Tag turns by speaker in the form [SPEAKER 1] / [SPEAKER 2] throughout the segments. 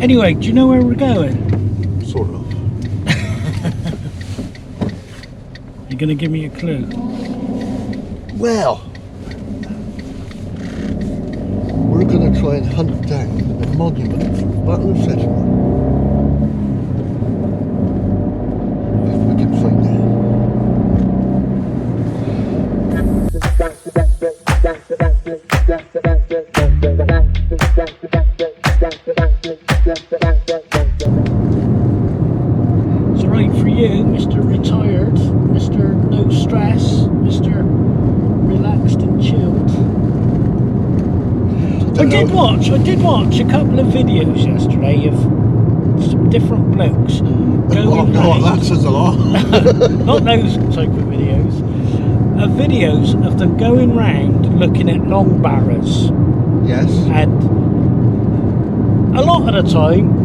[SPEAKER 1] Anyway, do you know where we're going?
[SPEAKER 2] Sort of.
[SPEAKER 1] You're going to give me a clue?
[SPEAKER 2] Well, we're going to try and hunt down a monument from the Battle of Sedgemoor. If we can find it.
[SPEAKER 1] It's right for you, Mr. Retired, Mr. No Stress, Mr. Relaxed and Chilled. I did watch a couple of videos yesterday of some different blokes going
[SPEAKER 2] Oh God, that says a lot.
[SPEAKER 1] not those type of videos. Videos of them going round looking at long barrows.
[SPEAKER 2] Yes.
[SPEAKER 1] And a lot of the time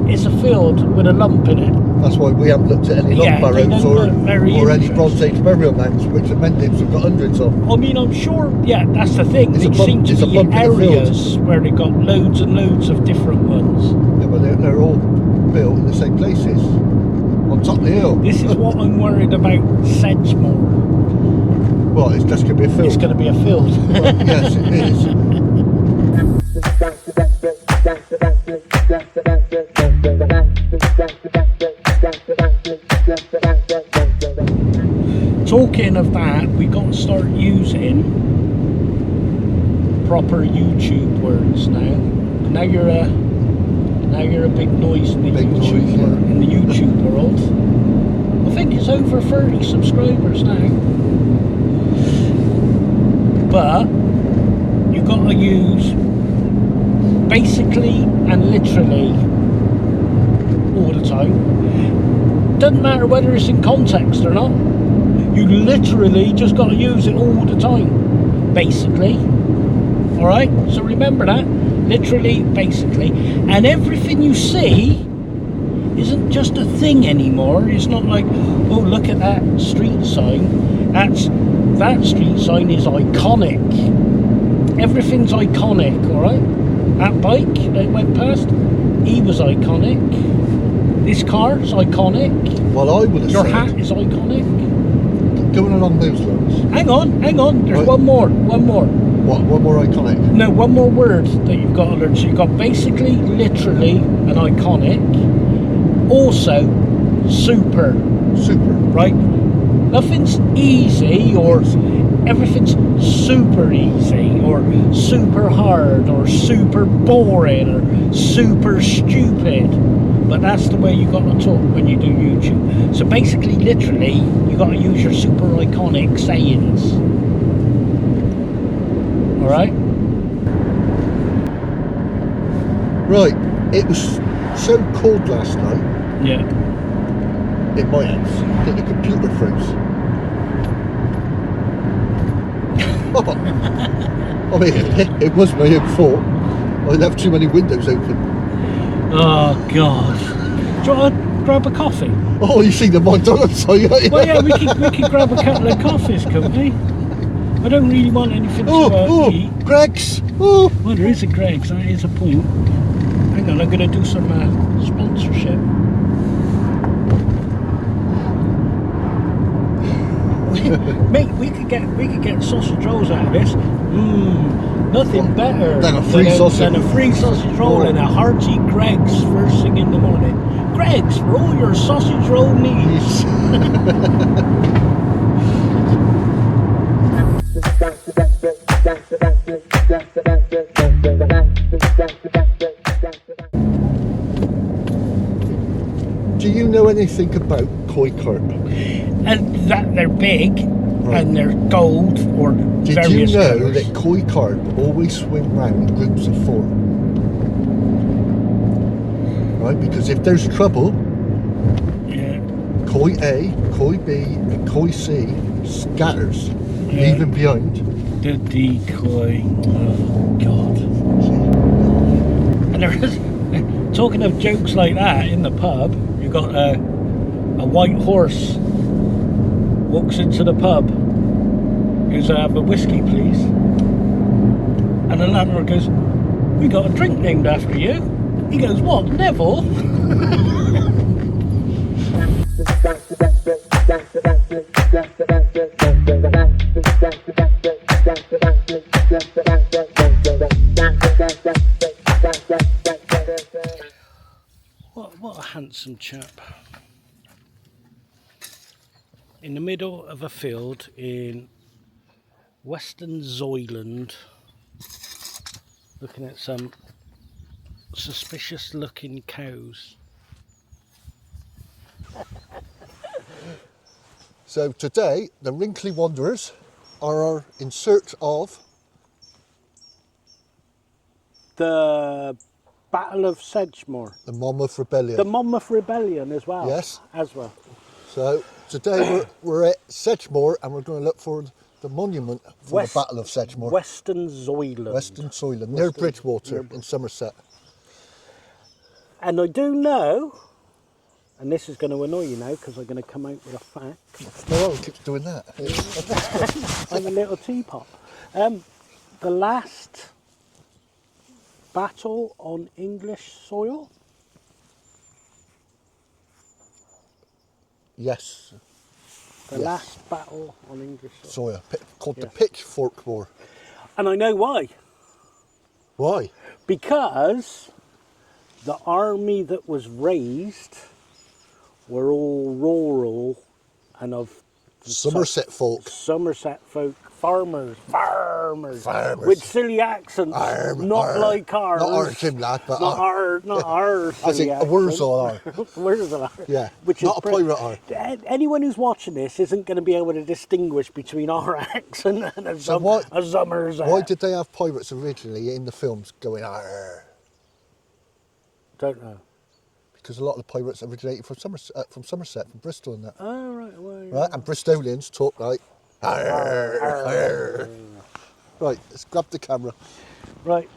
[SPEAKER 1] it's a field with a lump in it.
[SPEAKER 2] That's why we haven't looked at any long barrows or any Bronze Age burial mounds, which the Mendips have got hundreds of.
[SPEAKER 1] I mean, I'm sure, yeah, that's the thing.
[SPEAKER 2] It's
[SPEAKER 1] They seem to be areas
[SPEAKER 2] field.
[SPEAKER 1] where they got loads and loads of different ones.
[SPEAKER 2] Yeah, but they're all built in the same places, on top of the hill.
[SPEAKER 1] This is what I'm worried about Sedgemoor.
[SPEAKER 2] Well, it's just going to be a field.
[SPEAKER 1] It's going to be a field.
[SPEAKER 2] Well, yes, it is.
[SPEAKER 1] Talking of that, we got to start using proper YouTube words now. Now you're a big noise in the in the YouTube world. I think it's over 30 subscribers now. But you got to use basically and literally all the time. Doesn't matter whether it's in context or not. You literally just got to use it all the time, basically. All right, so remember that, literally, basically. And everything you see isn't just a thing anymore. It's not like, oh, look at that street sign. That street sign is iconic. Everything's iconic, all right? That bike that went past, he was iconic. This car's iconic.
[SPEAKER 2] Well, I would have
[SPEAKER 1] Your
[SPEAKER 2] said,
[SPEAKER 1] hat is iconic.
[SPEAKER 2] Going along those lines.
[SPEAKER 1] Hang on. There's
[SPEAKER 2] Right.
[SPEAKER 1] one more.
[SPEAKER 2] What? One more iconic?
[SPEAKER 1] No, one more word that you've got to learn. So you've got basically, literally, an iconic. Also, super.
[SPEAKER 2] Super.
[SPEAKER 1] Right? Nothing's easy or everything's super easy or super hard or super boring or super stupid. But that's the way you got to talk when you do YouTube. So basically, literally, you got to use your super iconic sayings. All right?
[SPEAKER 2] Right. It was so cold last night.
[SPEAKER 1] Yeah.
[SPEAKER 2] In my house that the computer froze. I mean, it was my own fault. I left too many windows open.
[SPEAKER 1] Oh God! Do you want to grab a coffee?
[SPEAKER 2] Oh, you see the McDonald's?
[SPEAKER 1] Well, yeah, we could grab a couple of coffees, couldn't we? I don't really want anything to eat.
[SPEAKER 2] Greg's. Oh.
[SPEAKER 1] Well, there is a Greg's. That is a point. Hang on, I'm going to do some sponsorship. Mate, we could get sausage rolls out of this. Nothing better
[SPEAKER 2] than a free
[SPEAKER 1] sausage roll and a hearty Greg's first thing in the morning. Greg's for all your sausage roll needs.
[SPEAKER 2] Do you know anything about koi carp?
[SPEAKER 1] And that they're big, right, and they're gold or
[SPEAKER 2] Did
[SPEAKER 1] various
[SPEAKER 2] you know
[SPEAKER 1] colours.
[SPEAKER 2] that koi carp always swim round groups of 4? Right, because if there's trouble,
[SPEAKER 1] yeah,
[SPEAKER 2] koi A, koi B, and koi C scatters, leaving behind
[SPEAKER 1] the decoy. Oh God! And there is, talking of jokes like that in the pub, you got a white horse walks into the pub. He goes, "Have a whiskey, please." And the landlord goes, "We got a drink named after you." He goes, what, Neville? What a handsome chap. In the middle of a field in Western Zoyland, looking at some suspicious looking cows.
[SPEAKER 2] So today, the Wrinkly Wanderers are in search of
[SPEAKER 1] the Battle of Sedgemoor.
[SPEAKER 2] the Monmouth Rebellion.
[SPEAKER 1] The Monmouth Rebellion as well.
[SPEAKER 2] Yes.
[SPEAKER 1] As well.
[SPEAKER 2] So today we're at Sedgemoor and we're going to look for the monument for the Battle of Sedgemoor.
[SPEAKER 1] Western Zoyland.
[SPEAKER 2] Western Zoyland, near Bridgewater in Somerset.
[SPEAKER 1] And I do know, and this is going to annoy you now because I'm going to come out with a fact.
[SPEAKER 2] No one keeps doing that.
[SPEAKER 1] I'm a little teapot. The last battle on English soil?
[SPEAKER 2] Yes.
[SPEAKER 1] The last battle on English soil.
[SPEAKER 2] Called the Pitchfork War.
[SPEAKER 1] And I know why.
[SPEAKER 2] Why?
[SPEAKER 1] Because the army that was raised were all rural and of
[SPEAKER 2] Somerset folk.
[SPEAKER 1] Somerset folk, farmers with silly accents, not like ours.
[SPEAKER 2] Not ours, Jim lad, but
[SPEAKER 1] not ours.
[SPEAKER 2] I think a Wurzel are.
[SPEAKER 1] Wurzel are.
[SPEAKER 2] Yeah,
[SPEAKER 1] which
[SPEAKER 2] not
[SPEAKER 1] is
[SPEAKER 2] a pirate are.
[SPEAKER 1] Anyone who's watching this isn't going to be able to distinguish between our accent and a Summers.
[SPEAKER 2] Why did they have pirates originally in the films going arr?
[SPEAKER 1] Don't know.
[SPEAKER 2] Because a lot of the pirates originated from Somerset, from Bristol and that.
[SPEAKER 1] Oh, right. Well,
[SPEAKER 2] right, and Bristolians talk like arr, arr. Right, let's grab the camera.
[SPEAKER 1] Right.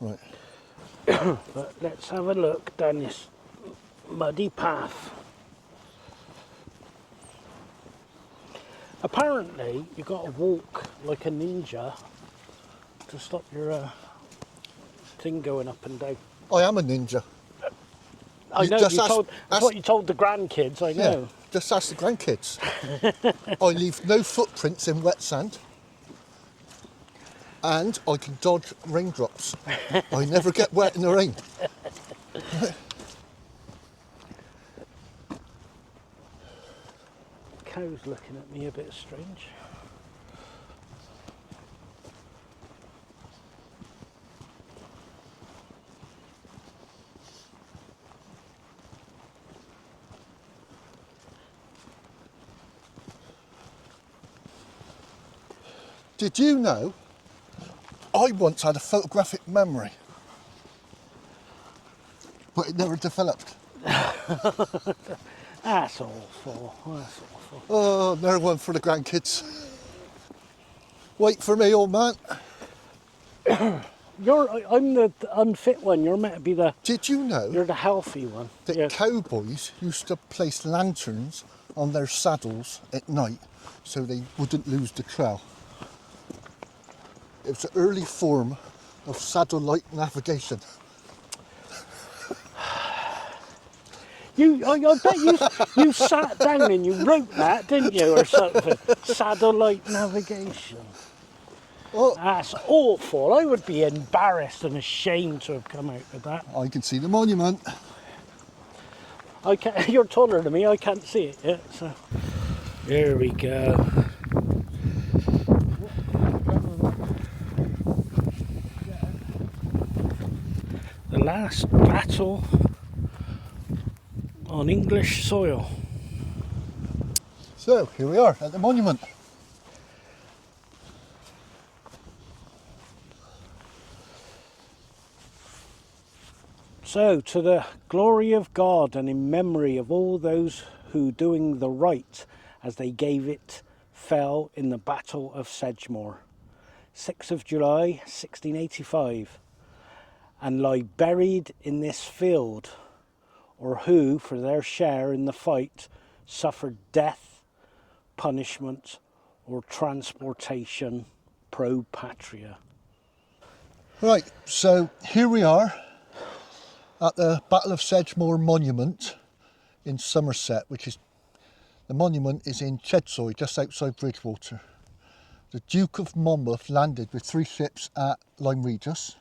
[SPEAKER 2] Right.
[SPEAKER 1] But let's have a look down this muddy path. Apparently, you've got to walk like a ninja to stop your thing going up and down.
[SPEAKER 2] I am a ninja.
[SPEAKER 1] I know, that's what you told the grandkids, I know.
[SPEAKER 2] Yeah, just ask the grandkids. I leave no footprints in wet sand. And I can dodge raindrops. I never get wet in the rain.
[SPEAKER 1] Cow's looking at me a bit strange.
[SPEAKER 2] Did you know I once had a photographic memory, but it never developed?
[SPEAKER 1] That's awful. That's awful.
[SPEAKER 2] Oh, another one for the grandkids. Wait for me, old man.
[SPEAKER 1] I'm the unfit one. You're meant to be the.
[SPEAKER 2] Did you know?
[SPEAKER 1] You're the healthy one.
[SPEAKER 2] That cowboys used to place lanterns on their saddles at night so they wouldn't lose the trail. It was an early form of saddle-light navigation.
[SPEAKER 1] I bet you sat down and you wrote that, didn't you, or something? Saddle-light navigation.
[SPEAKER 2] Oh,
[SPEAKER 1] that's awful. I would be embarrassed and ashamed to have come out with that.
[SPEAKER 2] I can see the monument.
[SPEAKER 1] You're taller than me. I can't see it yet. So here we go. The last battle on English soil.
[SPEAKER 2] So here we are at the monument.
[SPEAKER 1] So, to the glory of God and in memory of all those who, doing the right as they gave it, fell in the Battle of Sedgemoor, 6th of July, 1685, and lie buried in this field, or who, for their share in the fight, suffered death, punishment, or transportation pro patria.
[SPEAKER 2] Right, so here we are at the Battle of Sedgemoor Monument in Somerset, which is, the monument is in Chedsoy, just outside Bridgewater. The Duke of Monmouth landed with 3 ships at Lyme Regis,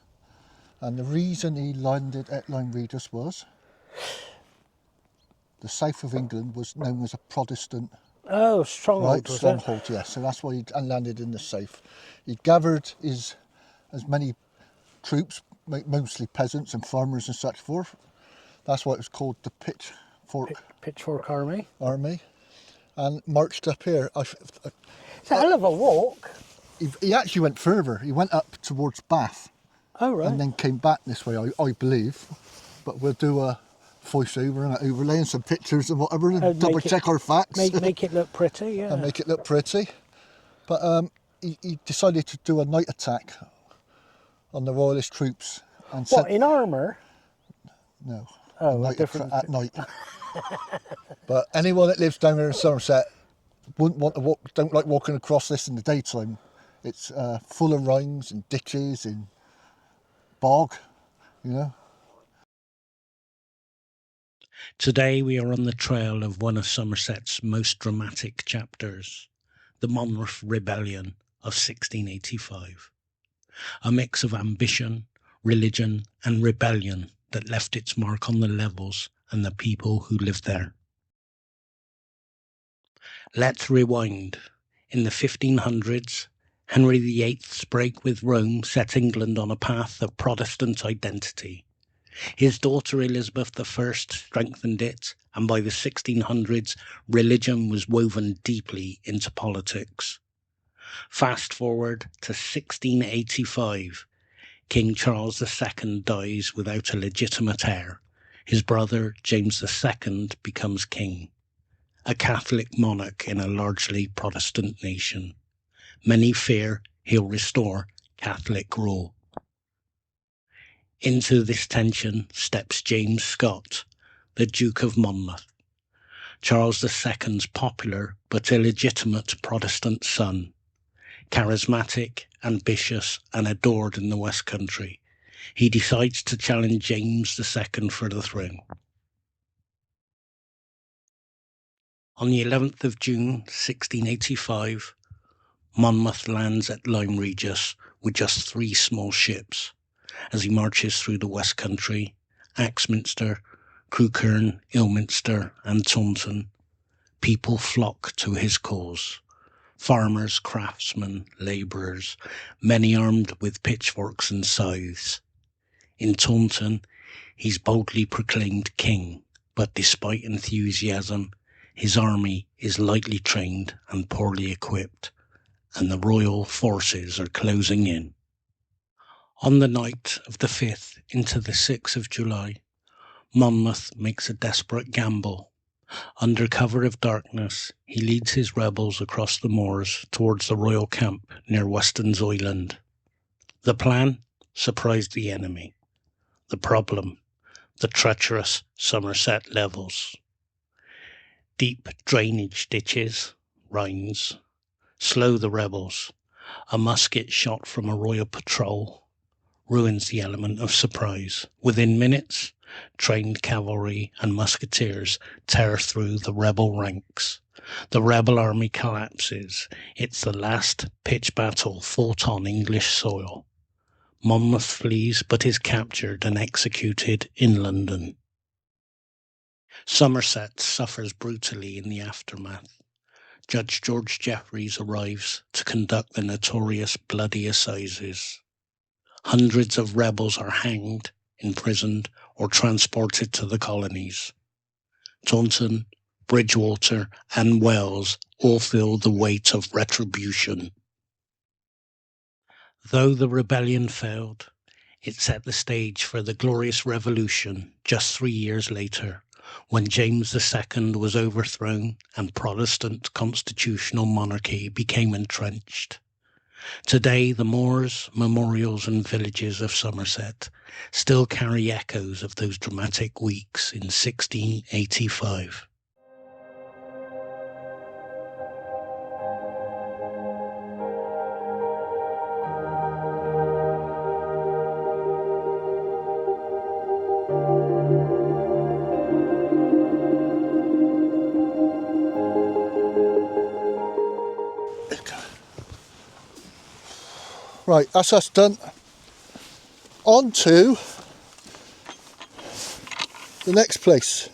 [SPEAKER 2] and the reason he landed at Lyme Regis was the south of England was known as a Protestant
[SPEAKER 1] Stronghold, was
[SPEAKER 2] stronghold, yes, so that's why he landed in the south. He gathered as many troops, mostly peasants and farmers and such forth. That's why it was called the
[SPEAKER 1] Pitchfork Army.
[SPEAKER 2] And marched up here.
[SPEAKER 1] It's a hell of a walk.
[SPEAKER 2] He actually went further. He went up towards Bath.
[SPEAKER 1] Oh, right.
[SPEAKER 2] And then came back this way, I believe. But we'll do a voiceover and an overlay and some pictures and whatever and double check our facts.
[SPEAKER 1] Make it look pretty, yeah.
[SPEAKER 2] And make it look pretty. But he decided to do a night attack on the royalist troops. And
[SPEAKER 1] in armour?
[SPEAKER 2] No.
[SPEAKER 1] Oh,
[SPEAKER 2] at night. But anyone that lives down here in Somerset wouldn't want to walk, don't like walking across this in the daytime. It's full of rings and ditches and bog, you know.
[SPEAKER 1] Today we are on the trail of one of Somerset's most dramatic chapters, the Monmouth Rebellion of 1685. A mix of ambition, religion and rebellion that left its mark on the levels and the people who lived there. Let's rewind. In the 1500s, Henry VIII's break with Rome set England on a path of Protestant identity. His daughter Elizabeth I strengthened it, and by the 1600s, religion was woven deeply into politics. Fast forward to 1685. King Charles II dies without a legitimate heir. His brother, James II, becomes king, a Catholic monarch in a largely Protestant nation. Many fear he'll restore Catholic rule. Into this tension steps James Scott, the Duke of Monmouth, Charles II's popular but illegitimate Protestant son. Charismatic, ambitious and adored in the West Country, he decides to challenge James II for the throne. On the 11th of June 1685, Monmouth lands at Lyme Regis with just 3 small ships. As he marches through the West Country, Axminster, Crewkerne, Ilminster and Taunton, people flock to his cause. Farmers, craftsmen, labourers, many armed with pitchforks and scythes. In Taunton, he's boldly proclaimed king, but despite enthusiasm, his army is lightly trained and poorly equipped, and the royal forces are closing in. On the night of the 5th into the 6th of July, Monmouth makes a desperate gamble. Under cover of darkness, he leads his rebels across the moors towards the royal camp near Weston's Island. The plan? Surprise the enemy. The problem? The treacherous Somerset levels. Deep drainage ditches, rines, slow the rebels. A musket shot from a royal patrol ruins the element of surprise. Within minutes, trained cavalry and musketeers tear through the rebel ranks. The rebel army collapses. It's the last pitched battle fought on English soil. Monmouth flees but is captured and executed in London. Somerset suffers brutally in the aftermath. Judge George Jeffreys arrives to conduct the notorious bloody assizes. Hundreds of rebels are hanged, imprisoned, or transported to the colonies. Taunton, Bridgewater, and Wells all feel the weight of retribution. Though the rebellion failed, It set the stage for the Glorious Revolution just 3 years later, when James II was overthrown and Protestant constitutional monarchy became entrenched. Today, the moors, memorials and villages of Somerset still carry echoes of those dramatic weeks in 1685.
[SPEAKER 2] Right, that's us done. On to the next place.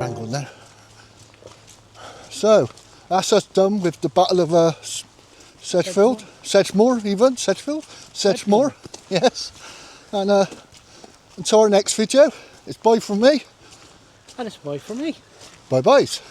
[SPEAKER 2] Angle there. So that's us done with the Battle of Sedgemoor, yes. And until our next video, it's bye from me.
[SPEAKER 1] And it's bye from me.
[SPEAKER 2] Bye byes.